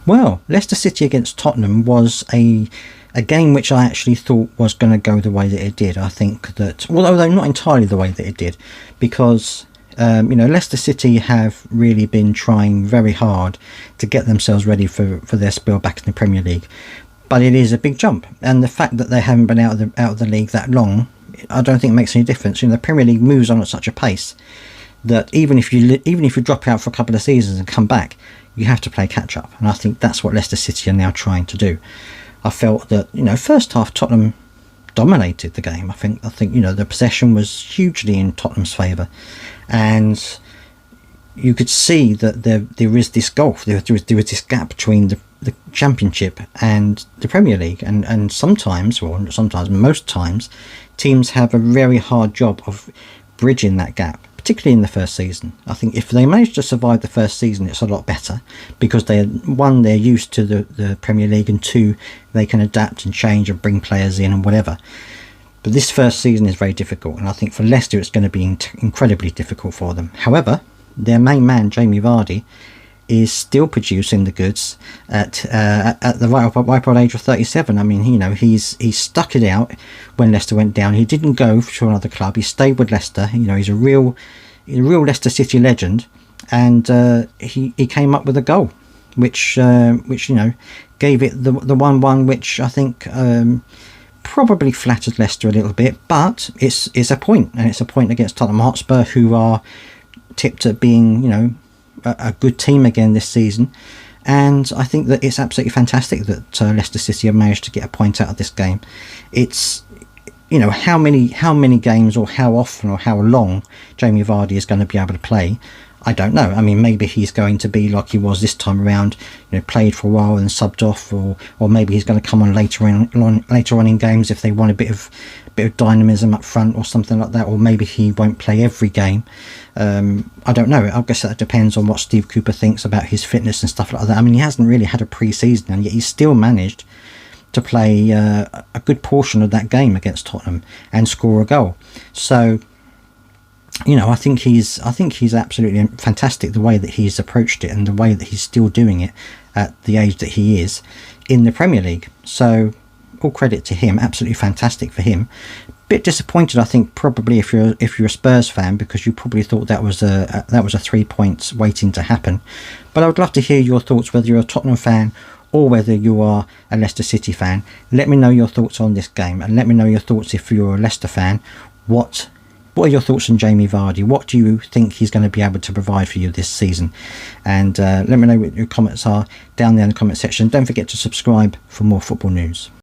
Well, Leicester City against Tottenham was a game which I actually thought was going to go the way that it did. I think that, although not entirely the way that it did, because Leicester City have really been trying very hard to get themselves ready for their spell back in the Premier League. But it is a big jump, and the fact that they haven't been out of the league that long, I don't think it makes any difference. The Premier League moves on at such a pace that even if you drop out for a couple of seasons and come back, you have to play catch up. And I think that's what Leicester City are now trying to do. I felt that first half Tottenham dominated the game. I think the possession was hugely in Tottenham's favour, and you could see that there is this gulf. There is this gap between the Championship and the Premier League, and sometimes, most times, teams have a very hard job of bridging that gap, particularly in the first season. I think if they manage to survive the first season, it's a lot better, because they're used to the Premier League, and two, they can adapt and change and bring players in and whatever. But this first season is very difficult, and I think for Leicester it's going to be incredibly difficult for them. However, their main man, Jamie Vardy, is still producing the goods at the ripe old age of 37. I mean, he's stuck it out when Leicester went down. He didn't go to another club. He stayed with Leicester. He's a real Leicester City legend, and he came up with a goal, which gave it the 1-1, which I think probably flattered Leicester a little bit, but it's a point, and it's a point against Tottenham Hotspur, who are tipped at being a good team again this season. And I think that it's absolutely fantastic that Leicester City have managed to get a point out of this game. It's how many games, or how often, or how long Jamie Vardy is going to be able to play, I don't know. I mean, maybe he's going to be like he was this time around, played for a while and subbed off, or maybe he's going to come on later on in games if they want a bit of dynamism up front or something like that, or maybe he won't play every game. I don't know. I guess that depends on what Steve Cooper thinks about his fitness and stuff like that. I mean, he hasn't really had a pre-season, and yet he's still managed to play a good portion of that game against Tottenham and score a goal. So I think he's absolutely fantastic, the way that he's approached it and the way that he's still doing it at the age that he is in the Premier League. So all credit to him. Absolutely fantastic for him. Bit disappointed, I think, probably if you're a Spurs fan, because you probably thought that was a 3 points waiting to happen. But I would love to hear your thoughts, whether you're a Tottenham fan or whether you are a Leicester City fan. Let me know your thoughts on this game, and let me know your thoughts if you're a Leicester fan. What are your thoughts on Jamie Vardy? What do you think he's going to be able to provide for you this season? And let me know what your comments are down there in the comment section. Don't forget to subscribe for more football news.